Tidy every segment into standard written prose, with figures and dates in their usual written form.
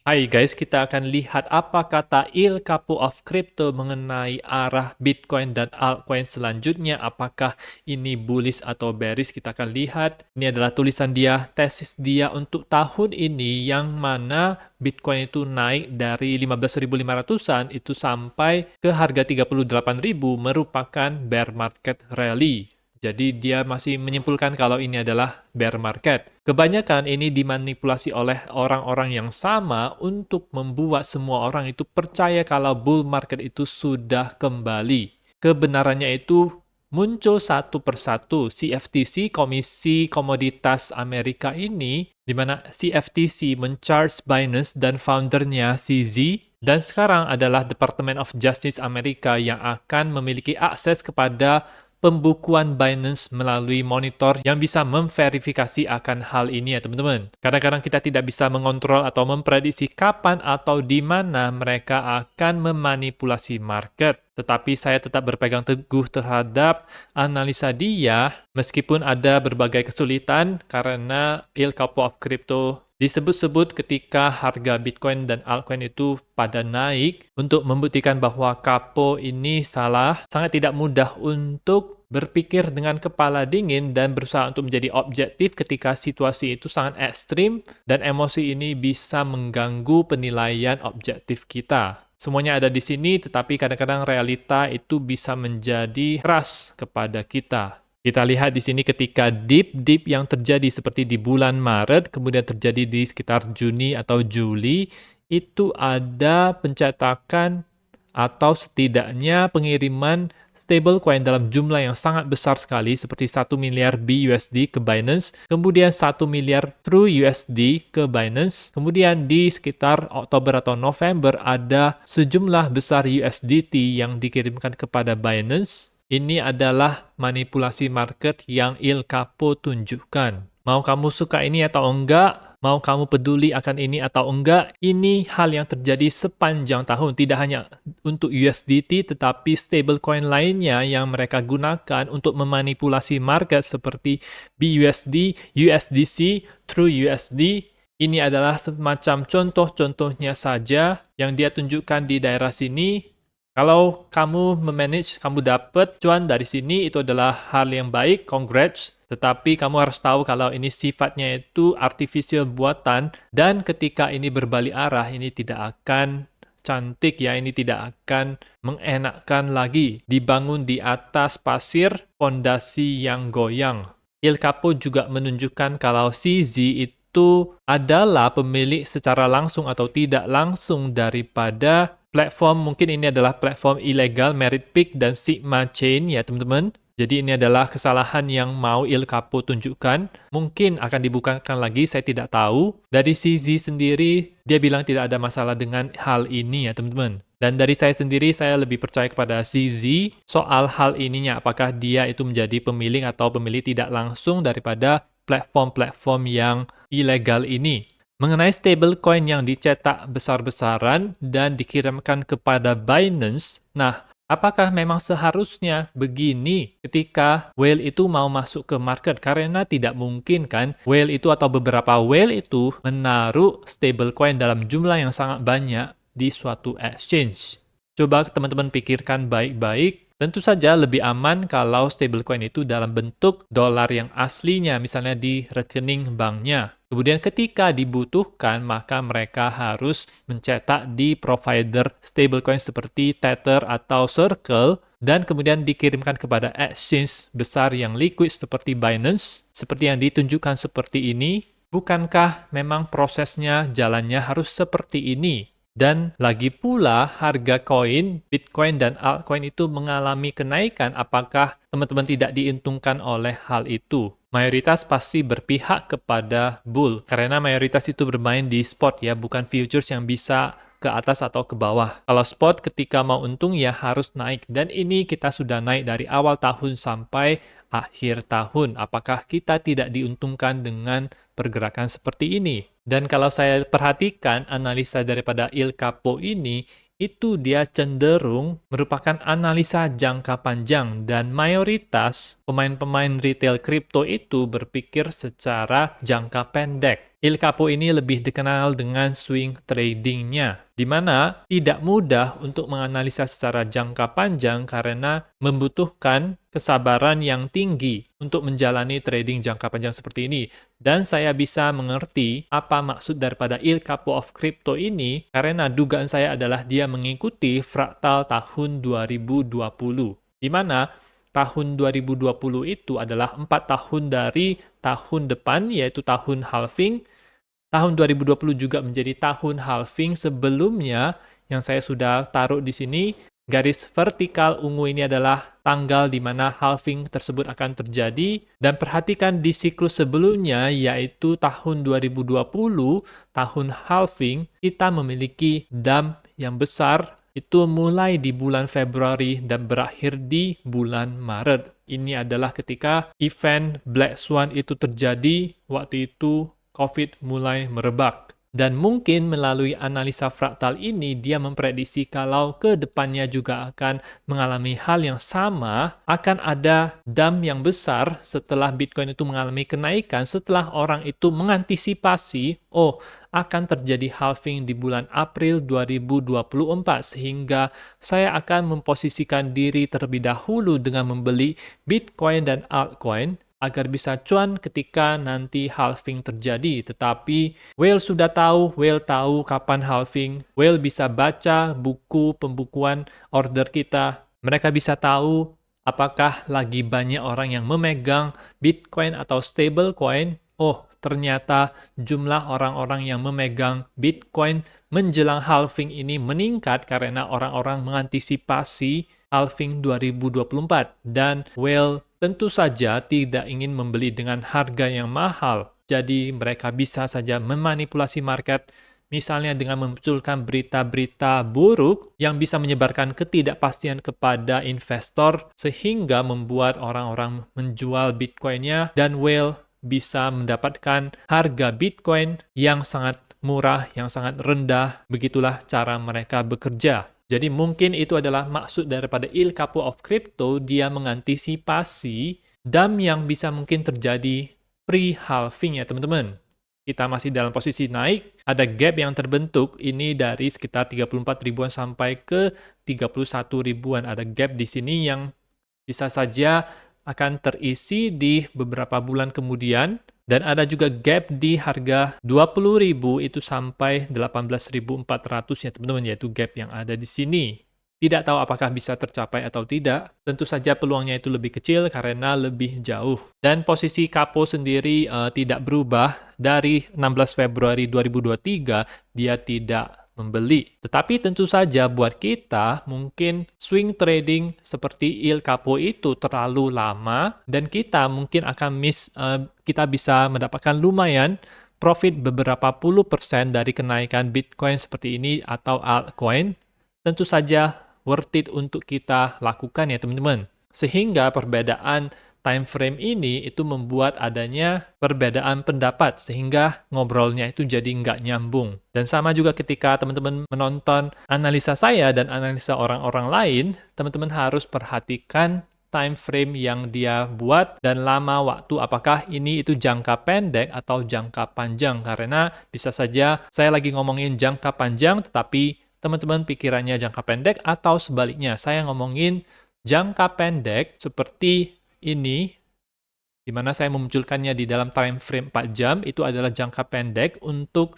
Hai guys, kita akan lihat apa kata Il Capo of Crypto mengenai arah Bitcoin dan altcoin selanjutnya. Apakah ini bullish atau bearish? Kita akan lihat. Ini adalah tulisan dia, tesis dia untuk tahun ini, yang mana Bitcoin itu naik dari 15.500-an itu sampai ke harga 38.000, merupakan bear market rally. Jadi dia masih menyimpulkan kalau ini adalah bear market. Kebanyakan ini dimanipulasi oleh orang-orang yang sama untuk membuat semua orang itu percaya kalau bull market itu sudah kembali. Kebenarannya itu muncul satu persatu. CFTC, Komisi Komoditas Amerika ini, di mana CFTC men-charge Binance dan foundernya CZ, dan sekarang adalah Department of Justice Amerika yang akan memiliki akses kepada pembukuan Binance melalui monitor yang bisa memverifikasi akan hal ini ya teman-teman. Kadang-kadang kita tidak bisa mengontrol atau memprediksi kapan atau di mana mereka akan memanipulasi market. Tetapi saya tetap berpegang teguh terhadap analisa dia meskipun ada berbagai kesulitan karena Il Capo of Crypto disebut-sebut ketika harga Bitcoin dan altcoin itu pada naik untuk membuktikan bahwa Capo ini salah. Sangat tidak mudah untuk berpikir dengan kepala dingin dan berusaha untuk menjadi objektif ketika situasi itu sangat ekstrim dan emosi ini bisa mengganggu penilaian objektif kita. Semuanya ada di sini, tetapi kadang-kadang realita itu bisa menjadi keras kepada kita. Kita lihat di sini ketika dip yang terjadi seperti di bulan Maret, kemudian terjadi di sekitar Juni atau Juli, itu ada pencetakan atau setidaknya pengiriman stablecoin dalam jumlah yang sangat besar sekali, seperti 1 miliar BUSD ke Binance, kemudian 1 miliar True USD ke Binance, kemudian di sekitar Oktober atau November ada sejumlah besar USDT yang dikirimkan kepada Binance. Ini adalah manipulasi market yang Il Capo tunjukkan. Mau kamu suka ini atau enggak, mau kamu peduli akan ini atau enggak, ini hal yang terjadi sepanjang tahun. Tidak hanya untuk USDT, tetapi stablecoin lainnya yang mereka gunakan untuk memanipulasi market seperti BUSD, USDC, True USD. Ini adalah semacam contoh-contohnya saja yang dia tunjukkan di daerah sini. Kalau kamu memanage, kamu dapat cuan dari sini, itu adalah hal yang baik, congrats. Tetapi kamu harus tahu kalau ini sifatnya itu artificial buatan, dan ketika ini berbalik arah, ini tidak akan cantik ya, ini tidak akan mengenakkan lagi. Dibangun di atas pasir, fondasi yang goyang. Il Capo juga menunjukkan kalau CZ itu adalah pemilik secara langsung atau tidak langsung daripada platform. Mungkin ini adalah platform ilegal Meritpeak dan Sigma Chain ya teman-teman. Jadi ini adalah kesalahan yang mau Il Capo tunjukkan. Mungkin akan dibukakan lagi, saya tidak tahu. Dari CZ sendiri, dia bilang tidak ada masalah dengan hal ini ya teman-teman. Dan dari saya sendiri, saya lebih percaya kepada CZ soal hal ininya. Apakah dia itu menjadi pemilik atau pemilik tidak langsung daripada platform-platform yang ilegal ini. Mengenai stablecoin yang dicetak besar-besaran dan dikirimkan kepada Binance, nah, apakah memang seharusnya begini ketika whale itu mau masuk ke market? Karena tidak mungkin kan whale itu atau beberapa whale itu menaruh stablecoin dalam jumlah yang sangat banyak di suatu exchange. Coba teman-teman pikirkan baik-baik. Tentu saja lebih aman kalau stablecoin itu dalam bentuk dolar yang aslinya, misalnya di rekening banknya. Kemudian ketika dibutuhkan, maka mereka harus mencetak di provider stablecoin seperti Tether atau Circle, dan kemudian dikirimkan kepada exchange besar yang liquid seperti Binance, seperti yang ditunjukkan seperti ini. Bukankah memang prosesnya, jalannya harus seperti ini? Dan lagi pula harga koin, Bitcoin dan altcoin itu mengalami kenaikan. Apakah teman-teman tidak diuntungkan oleh hal itu? Mayoritas pasti berpihak kepada bull, karena mayoritas itu bermain di spot ya, bukan futures yang bisa ke atas atau ke bawah. Kalau spot ketika mau untung ya harus naik, dan ini kita sudah naik dari awal tahun sampai akhir tahun. Apakah kita tidak diuntungkan dengan pergerakan seperti ini? Dan kalau saya perhatikan analisa daripada Il Capo ini, itu dia cenderung merupakan analisa jangka panjang, dan mayoritas pemain-pemain retail kripto itu berpikir secara jangka pendek. Il Capo ini lebih dikenal dengan swing tradingnya, di mana tidak mudah untuk menganalisa secara jangka panjang karena membutuhkan kesabaran yang tinggi untuk menjalani trading jangka panjang seperti ini. Dan saya bisa mengerti apa maksud daripada Il Capo of Crypto ini karena dugaan saya adalah dia mengikuti fraktal tahun 2020, di mana tahun 2020 itu adalah 4 tahun dari tahun depan, yaitu tahun halving. Tahun 2020 juga menjadi tahun halving. Sebelumnya, yang saya sudah taruh di sini, garis vertikal ungu ini adalah tanggal di mana halving tersebut akan terjadi. Dan perhatikan di siklus sebelumnya, yaitu tahun 2020, tahun halving, kita memiliki dump yang besar, itu mulai di bulan Februari dan berakhir di bulan Maret. Ini adalah ketika event Black Swan itu terjadi, waktu itu COVID mulai merebak. Dan mungkin melalui analisa fraktal ini, dia memprediksi kalau ke depannya juga akan mengalami hal yang sama, akan ada dump yang besar setelah Bitcoin itu mengalami kenaikan, setelah orang itu mengantisipasi, akan terjadi halving di bulan April 2024, sehingga saya akan memposisikan diri terlebih dahulu dengan membeli Bitcoin dan altcoin agar bisa cuan ketika nanti halving terjadi. Tetapi Whale sudah tahu, Whale tahu kapan halving, Whale bisa baca buku pembukuan order kita, mereka bisa tahu apakah lagi banyak orang yang memegang Bitcoin atau stablecoin. Ternyata jumlah orang-orang yang memegang Bitcoin menjelang halving ini meningkat karena orang-orang mengantisipasi halving 2024. Dan Whale tentu saja tidak ingin membeli dengan harga yang mahal. Jadi mereka bisa saja memanipulasi market, misalnya dengan memunculkan berita-berita buruk yang bisa menyebarkan ketidakpastian kepada investor sehingga membuat orang-orang menjual Bitcoin-nya, dan Whale bisa mendapatkan harga Bitcoin yang sangat murah, yang sangat rendah. Begitulah cara mereka bekerja. Jadi mungkin itu adalah maksud daripada Il Capo of Crypto, dia mengantisipasi dump yang bisa mungkin terjadi pre-halving ya teman-teman. Kita masih dalam posisi naik, ada gap yang terbentuk, ini dari sekitar 34 ribuan sampai ke 31 ribuan. Ada gap di sini yang bisa saja akan terisi di beberapa bulan kemudian, dan ada juga gap di harga 20.000 itu sampai 18.400 ya teman-teman, yaitu gap yang ada di sini. Tidak tahu apakah bisa tercapai atau tidak, tentu saja peluangnya itu lebih kecil karena lebih jauh. Dan posisi Capo sendiri tidak berubah dari 16 Februari 2023, dia tidak membeli. Tetapi tentu saja buat kita mungkin swing trading seperti Il Capo itu terlalu lama dan kita mungkin akan kita bisa mendapatkan lumayan profit beberapa puluh persen dari kenaikan Bitcoin seperti ini atau altcoin. Tentu saja worth it untuk kita lakukan ya teman-teman. Sehingga perbedaan time frame ini itu membuat adanya perbedaan pendapat sehingga ngobrolnya itu jadi nggak nyambung. Dan sama juga ketika teman-teman menonton analisa saya dan analisa orang-orang lain, teman-teman harus perhatikan time frame yang dia buat dan lama waktu, apakah ini itu jangka pendek atau jangka panjang, karena bisa saja saya lagi ngomongin jangka panjang tetapi teman-teman pikirannya jangka pendek, atau sebaliknya saya ngomongin jangka pendek seperti ini, di mana saya memunculkannya di dalam time frame 4 jam, itu adalah jangka pendek untuk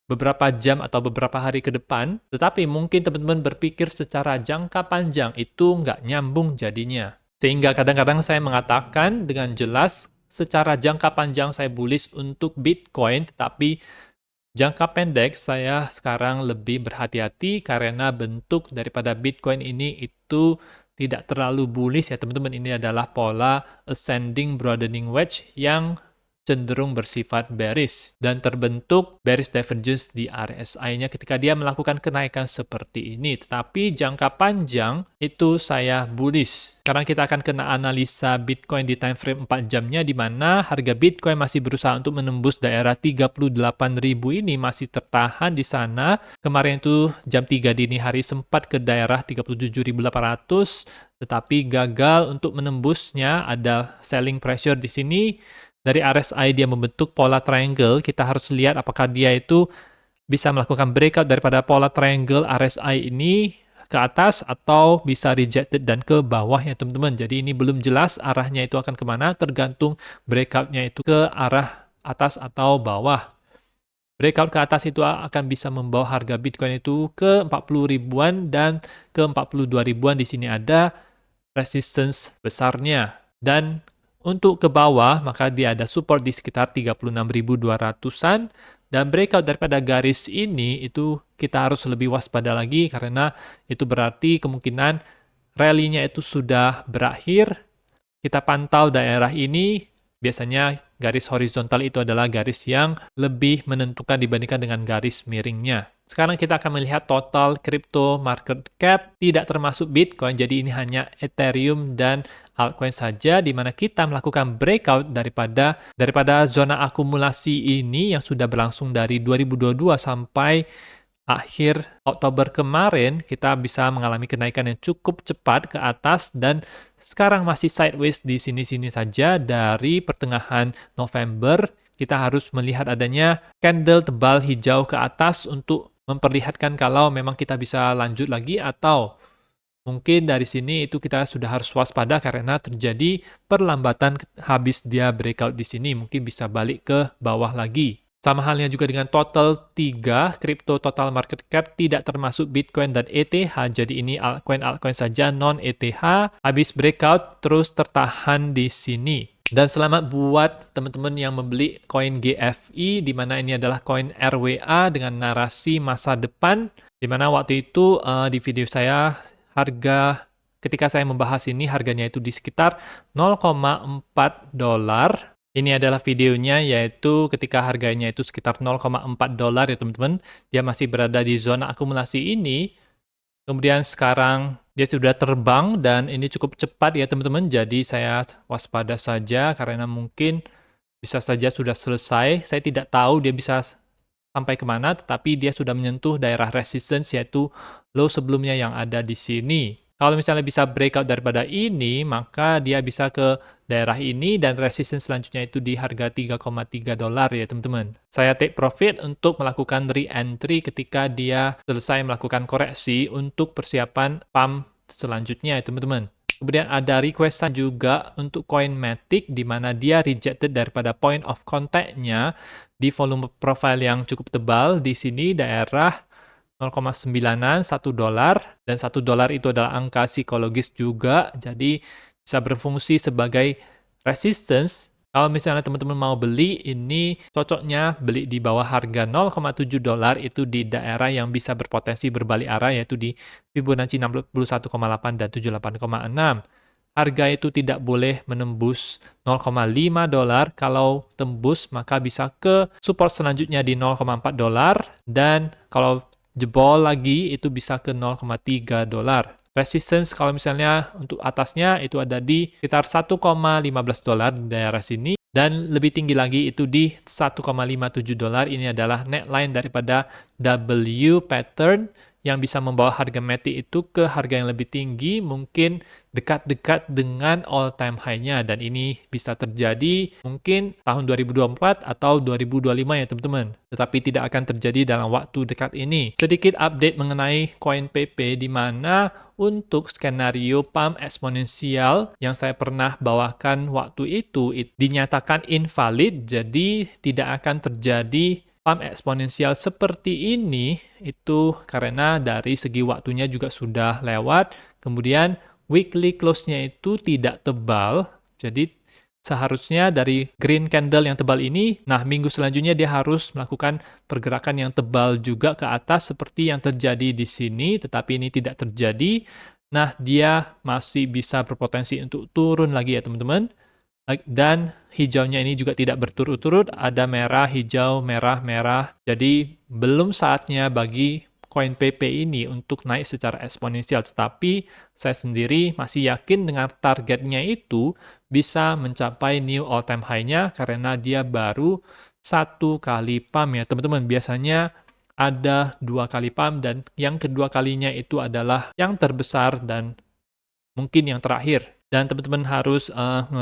beberapa jam atau beberapa hari ke depan, tetapi mungkin teman-teman berpikir secara jangka panjang, itu nggak nyambung jadinya. Sehingga kadang-kadang saya mengatakan dengan jelas, secara jangka panjang saya bullish untuk Bitcoin, tetapi jangka pendek saya sekarang lebih berhati-hati karena bentuk daripada Bitcoin ini itu tidak terlalu bullish ya teman-teman. Ini adalah pola ascending broadening wedge yang cenderung bersifat bearish dan terbentuk bearish divergence di RSI-nya ketika dia melakukan kenaikan seperti ini. Tetapi jangka panjang itu saya bullish. Sekarang kita akan kena analisa Bitcoin di time frame 4 jamnya, di mana harga Bitcoin masih berusaha untuk menembus daerah 38.000 ini, masih tertahan di sana. Kemarin itu jam 3 dini hari sempat ke daerah 37.800, tetapi gagal untuk menembusnya. Ada selling pressure di sini. Dari RSI dia membentuk pola triangle, kita harus lihat apakah dia itu bisa melakukan breakout daripada pola triangle RSI ini ke atas atau bisa rejected dan ke bawah ya teman-teman. Jadi ini belum jelas arahnya itu akan kemana, tergantung breakoutnya itu ke arah atas atau bawah. Breakout ke atas itu akan bisa membawa harga Bitcoin itu ke 40 ribuan dan ke 42 ribuan. Di sini ada resistance besarnya. Dan untuk ke bawah, maka dia ada support di sekitar 36.200-an. Dan breakout daripada garis ini, itu kita harus lebih waspada lagi karena itu berarti kemungkinan rally-nya itu sudah berakhir. Kita pantau daerah ini, biasanya garis horizontal itu adalah garis yang lebih menentukan dibandingkan dengan garis miringnya. Sekarang kita akan melihat total crypto market cap, tidak termasuk Bitcoin, jadi ini hanya Ethereum dan altcoin saja, di mana kita melakukan breakout daripada zona akumulasi ini yang sudah berlangsung dari 2022 sampai akhir Oktober kemarin, kita bisa mengalami kenaikan yang cukup cepat ke atas dan sekarang masih sideways di sini-sini saja. Dari pertengahan November, kita harus melihat adanya candle tebal hijau ke atas untuk memperlihatkan kalau memang kita bisa lanjut lagi, atau mungkin dari sini itu kita sudah harus waspada karena terjadi perlambatan habis dia breakout di sini, mungkin bisa balik ke bawah lagi. Sama halnya juga dengan total 3 crypto total market cap tidak termasuk Bitcoin dan ETH. Jadi ini altcoin saja, non ETH. Habis breakout terus tertahan di sini. Dan selamat buat teman-teman yang membeli koin GFI, di mana ini adalah koin RWA dengan narasi masa depan. Di mana waktu itu di video saya ketika saya membahas ini harganya itu di sekitar 0,4 dolar. Ini adalah videonya, yaitu ketika harganya itu sekitar 0,4 dolar ya teman-teman. Dia masih berada di zona akumulasi ini. Kemudian sekarang dia sudah terbang dan ini cukup cepat ya teman-teman. Jadi saya waspada saja karena mungkin bisa saja sudah selesai. Saya tidak tahu dia bisa sampai kemana, tetapi dia sudah menyentuh daerah resistance, yaitu low sebelumnya yang ada di sini. Kalau misalnya bisa breakout daripada ini, maka dia bisa ke daerah ini dan resistance selanjutnya itu di harga 3,3 dolar ya teman-teman. Saya take profit untuk melakukan re-entry ketika dia selesai melakukan koreksi untuk persiapan pump selanjutnya ya teman-teman. Kemudian ada requestan juga untuk coin Matic, di mana dia rejected daripada point of contact-nya di volume profile yang cukup tebal. Di sini daerah 0,9an 1 dolar, dan 1 dolar itu adalah angka psikologis juga, jadi bisa berfungsi sebagai resistance. Kalau misalnya teman-teman mau beli, ini cocoknya beli di bawah harga 0,7 dolar, itu di daerah yang bisa berpotensi berbalik arah, yaitu di Fibonacci 61,8 dan 78,6. Harga itu tidak boleh menembus 0,5 dolar. Kalau tembus, maka bisa ke support selanjutnya di 0,4 dolar, dan kalau jebol lagi itu bisa ke 0,3 dolar. Resistance kalau misalnya untuk atasnya itu ada di sekitar 1,15 dolar di daerah sini, dan lebih tinggi lagi itu di 1,57 dolar. Ini adalah neckline daripada W pattern yang bisa membawa harga Matic itu ke harga yang lebih tinggi, mungkin dekat-dekat dengan all time high-nya, dan ini bisa terjadi mungkin tahun 2024 atau 2025 ya teman-teman, tetapi tidak akan terjadi dalam waktu dekat ini. Sedikit update mengenai koin PP, di mana untuk skenario pump eksponensial yang saya pernah bawakan waktu itu dinyatakan invalid, jadi tidak akan terjadi pump eksponensial seperti ini, itu karena dari segi waktunya juga sudah lewat. Kemudian weekly close-nya itu tidak tebal, jadi seharusnya dari green candle yang tebal ini, nah minggu selanjutnya dia harus melakukan pergerakan yang tebal juga ke atas seperti yang terjadi di sini, tetapi ini tidak terjadi. Nah, dia masih bisa berpotensi untuk turun lagi ya teman-teman. Dan hijaunya ini juga tidak berturut-turut, ada merah, hijau, merah, merah. Jadi belum saatnya bagi koin PP ini untuk naik secara eksponensial, tetapi saya sendiri masih yakin dengan targetnya itu bisa mencapai new all time high-nya karena dia baru 1 kali pump ya teman-teman. Biasanya ada 2 kali pump, dan yang kedua kalinya itu adalah yang terbesar dan mungkin yang terakhir. Dan teman-teman harus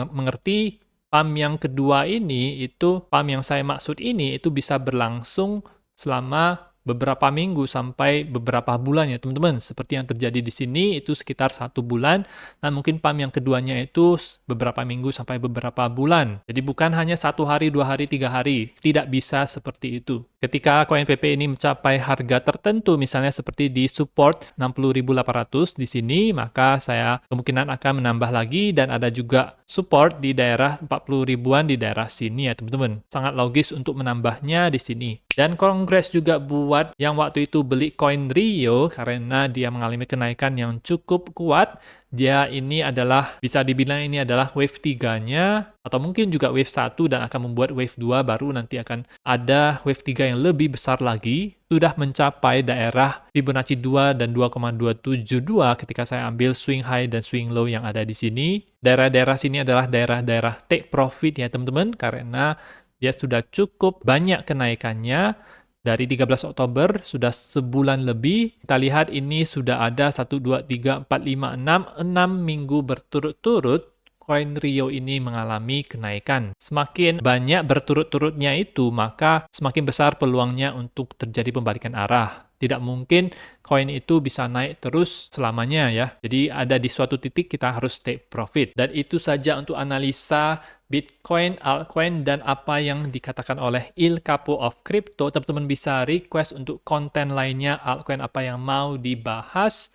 mengerti pump yang kedua ini, itu pump yang saya maksud ini, itu bisa berlangsung selama beberapa minggu sampai beberapa bulan ya teman-teman. Seperti yang terjadi di sini itu sekitar 1 bulan, dan mungkin pump yang keduanya itu beberapa minggu sampai beberapa bulan. Jadi bukan hanya 1 hari, 2 hari, 3 hari. Tidak bisa seperti itu. Ketika koin PP ini mencapai harga tertentu, misalnya seperti di support 60.800 di sini, maka saya kemungkinan akan menambah lagi, dan ada juga support di daerah 40 ribuan di daerah sini ya teman-teman. Sangat logis untuk menambahnya di sini. Dan congrats juga buat yang waktu itu beli koin Rio karena dia mengalami kenaikan yang cukup kuat. Dia ini adalah, bisa dibilang ini adalah wave 3-nya, atau mungkin juga wave 1 dan akan membuat wave 2, baru nanti akan ada wave 3 yang lebih besar lagi. Sudah mencapai daerah Fibonacci 2 dan 2,272 ketika saya ambil swing high dan swing low yang ada di sini. Daerah-daerah sini adalah daerah-daerah take profit ya teman-teman, karena dia sudah cukup banyak kenaikannya. Dari 13 Oktober sudah sebulan lebih. Kita lihat ini sudah ada 1, 2, 3, 4, 5, 6 minggu berturut-turut koin Rio ini mengalami kenaikan. Semakin banyak berturut-turutnya itu, maka semakin besar peluangnya untuk terjadi pembalikan arah. Tidak mungkin koin itu bisa naik terus selamanya ya. Jadi ada di suatu titik kita harus take profit. Dan itu saja untuk analisa Bitcoin, altcoin, dan apa yang dikatakan oleh Il Capo of Crypto. Teman-teman bisa request untuk konten lainnya, altcoin apa yang mau dibahas.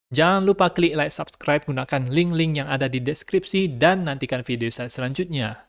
Jangan lupa klik like, subscribe, gunakan link-link yang ada di deskripsi, dan nantikan video saya selanjutnya.